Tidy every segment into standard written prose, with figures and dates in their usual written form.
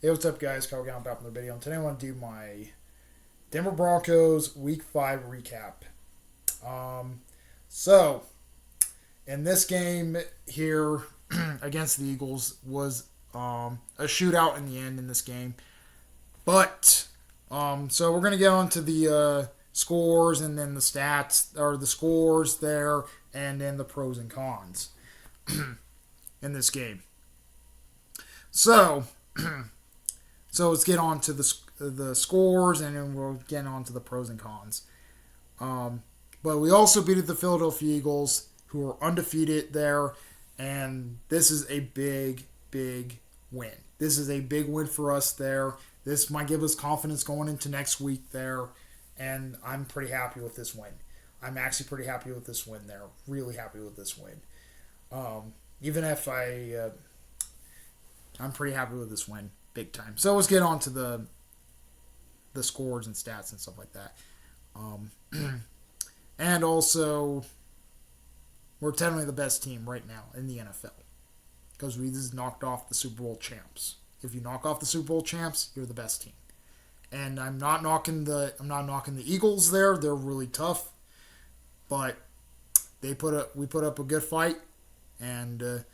Hey, what's up, guys? Kyle Gallup back from the video. And today I want to do my Denver Broncos Week 5 recap. Um, so, in this game here against the Eagles was a shootout in the end in this game. But, so we're going to get on to the scores and then the stats, or the scores there, and then the pros and cons in this game. So, So let's get on to the scores, and then we'll get on to the pros and cons. But we also beat the Philadelphia Eagles, who are undefeated there, and this is a big, big win. This is a big win for us there. This might give us confidence going into next week there, and I'm pretty happy with this win. I'm actually pretty happy with this win there. Really happy with this win. Even if I'm pretty happy with this win. Big time. So let's get on to the scores and stats and stuff like that. And also, we're technically the best team right now in the NFL because we just knocked off the Super Bowl champs. If you knock off the Super Bowl champs, you're the best team. And I'm not knocking the Eagles there. They're really tough, but we put up a good fight, and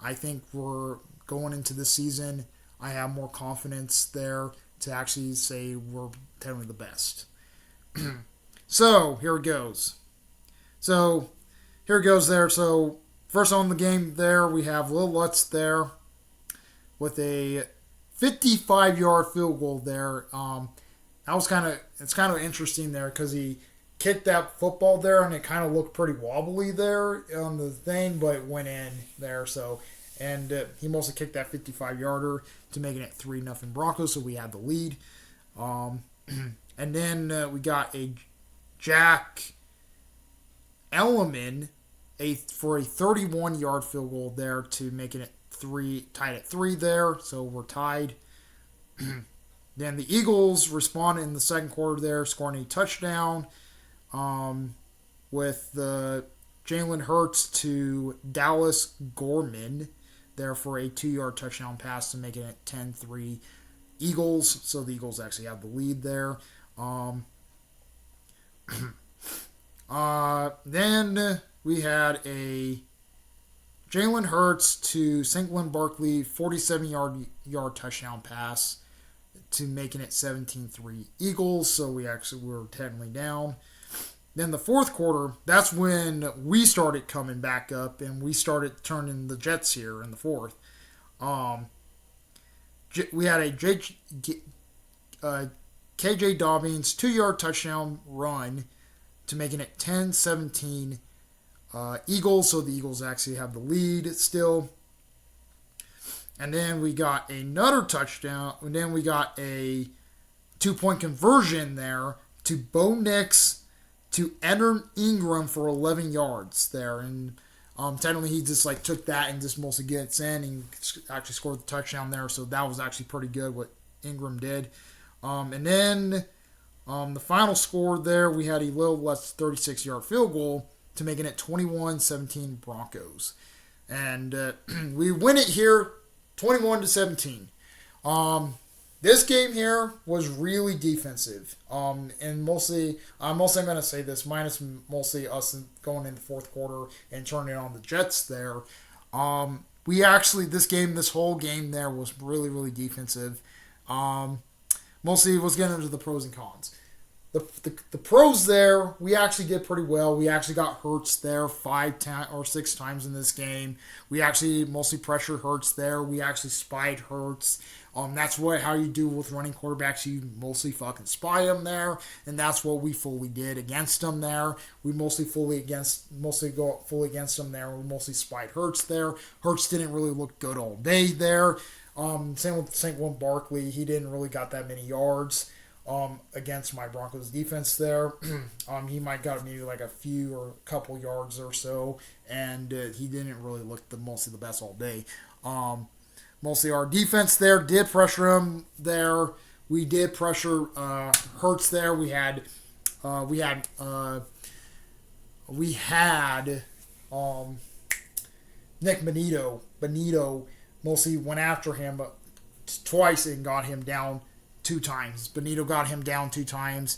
I think we're going into this season. I have more confidence there to actually say we're technically the best. So, here it goes. So, here it goes there. So, first on the game there, we have Lil Lutz there with a 55-yard field goal there. It's kind of interesting there because he kicked that football there and it kind of looked pretty wobbly there on the thing, but it went in there. So, and he mostly kicked that 55-yarder to making it 3-0 Broncos, so we had the lead. And then we got a Jack Elliman for a 31-yard field goal there to making it tied at 3 there, so we're tied. Then the Eagles responded in the second quarter there, scoring a touchdown with the Jalen Hurts to Dallas Gorman there for a 2-yard touchdown pass to make it 10-3 Eagles. So the Eagles actually have the lead there. Then we had a Jalen Hurts to Saquon Barkley 47-yard touchdown pass to making it 17-3 Eagles. So we were technically down. Then the fourth quarter, that's when we started coming back up and we started turning the Jets here in the fourth. We had a KJ Dobbins 2-yard touchdown run to making it 10-17 Eagles. So the Eagles actually have the lead still. And then we got another touchdown. And then we got a 2-point conversion there to Bo Nix to Enter Ingram for 11 yards there. And technically he just took that and just mostly gets in and actually scored the touchdown there. So that was actually pretty good what Ingram did. And then the final score there, we had a little less 36-yard field goal to making it 21-17 Broncos. And we win it here 21-17. This game here was really defensive, and mostly I'm going to say this, minus mostly us going in the fourth quarter and turning it on the Jets there. This whole game there was really, really defensive. Mostly was getting into the pros and cons. The pros there, we actually did pretty well. We actually got Hurts there 5 or 6 times in this game. We actually mostly pressured Hurts there. We actually spied Hurts. That's how you do with running quarterbacks. You mostly fucking spy them there, and that's what we fully did against them there. We mostly go fully against them there. We mostly spied Hurts there. Hurts didn't really look good all day there. Same with Saquon Barkley. He didn't really got that many yards against my Broncos defense there. He might got maybe a few or a couple yards or so, and he didn't really look mostly the best all day. Mostly our defense there did pressure him there. We did pressure Hurts there. We had Nick Benito mostly went after him, twice and got him down 2 times. Benito got him down 2 times.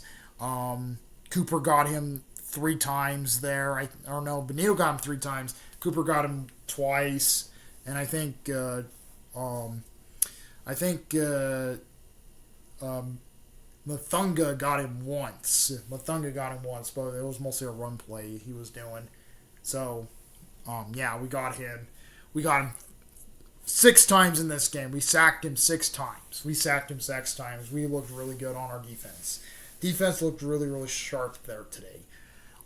Cooper got him 3 times there. Or no, Benito got him 3 times. Cooper got him twice, and I think Mathunga got him once. But it was mostly a run play he was doing. So, yeah, we got him. We got him 6 times in this game. We sacked him 6 times. We looked really good on our defense. Defense looked really, really sharp there today.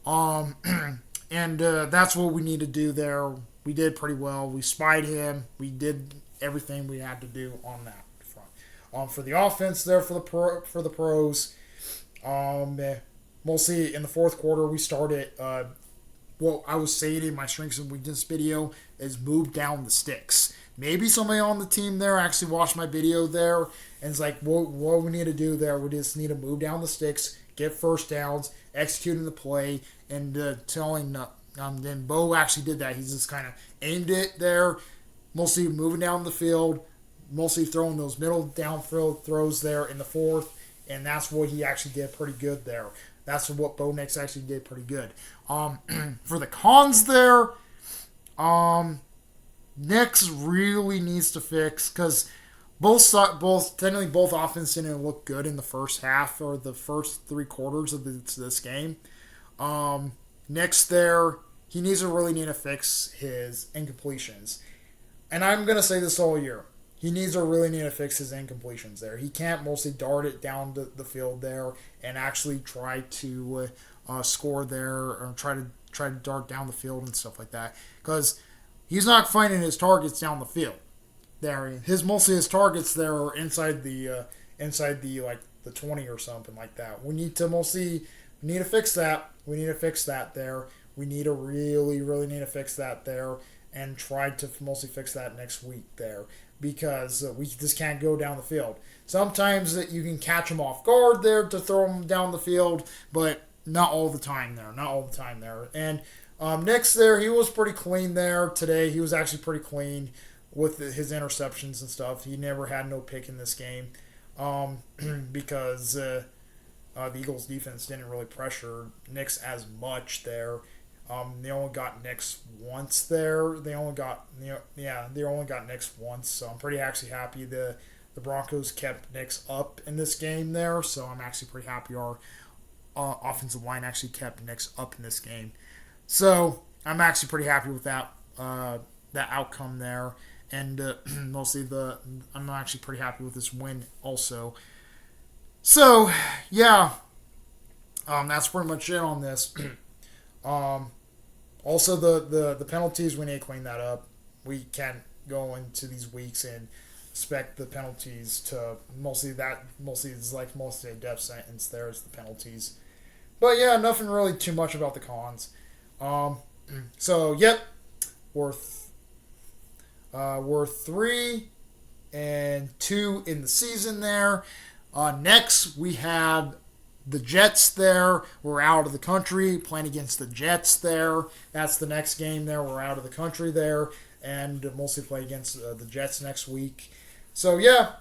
And that's what we need to do there. We did pretty well. We spied him. We did everything we had to do on that front. For the offense there for the pros, mostly in the fourth quarter we started. What I was saying in my strengths and weakness video is move down the sticks. Maybe somebody on the team there actually watched my video there and it's like, what we need to do there, we just need to move down the sticks, get first downs, executing the play, and then Bo actually did that. He just kind of aimed it there, mostly moving down the field, mostly throwing those middle downfield throws there in the fourth, and that's what he actually did pretty good there. That's what Bo Nix actually did pretty good. For the cons there, Nix really needs to fix because both offenses didn't look good in the first half or the first 3 quarters of this game. Nix there, he really need to fix his incompletions. And I'm going to say this all year. He really need to fix his incompletions there. He can't mostly dart it down the field there and actually try to score there or try to dart down the field and stuff like that. Because he's not finding his targets down the field. There, mostly his targets there are inside the 20 or something like that. We need to fix that. We need to fix that there. We need to really need to fix that there and try to mostly fix that next week there because we just can't go down the field. Sometimes that you can catch him off guard there to throw him down the field, but not all the time there. And Nix there, he was pretty clean there today. He was actually pretty clean with his interceptions and stuff. He never had no pick in this game because the Eagles defense didn't really pressure Nix as much there. They only got Nix once there. They only got Nix once. So I'm pretty actually happy the Broncos kept Nix up in this game there. So I'm actually pretty happy our offensive line actually kept Nix up in this game. So I'm actually pretty happy with that outcome there. And mostly I'm actually pretty happy with this win also. So yeah, that's pretty much it on this. Also, the penalties, we need to clean that up. We can't go into these weeks and expect the penalties to mostly a death sentence. There's the penalties, but yeah, nothing really too much about the cons. So yep, we're 3-2 in the season there. Next we have the Jets there. We're out of the country playing against the Jets there. That's the next game there. We're out of the country there and mostly play against the Jets next week. So yeah,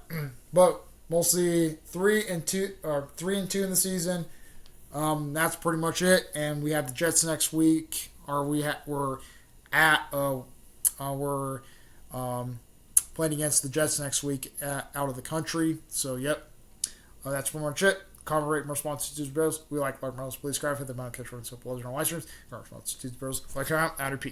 but mostly 3-2 in the season. That's pretty much it. And we have the Jets next week. We're playing against the Jets next week out of the country. So yep, that's pretty much it. Comment, rate, more sponsors, bros. We like Bros. Please subscribe, hit the bell, catch one, so blows on live streams. More sponsors, bros. Like, out of peace.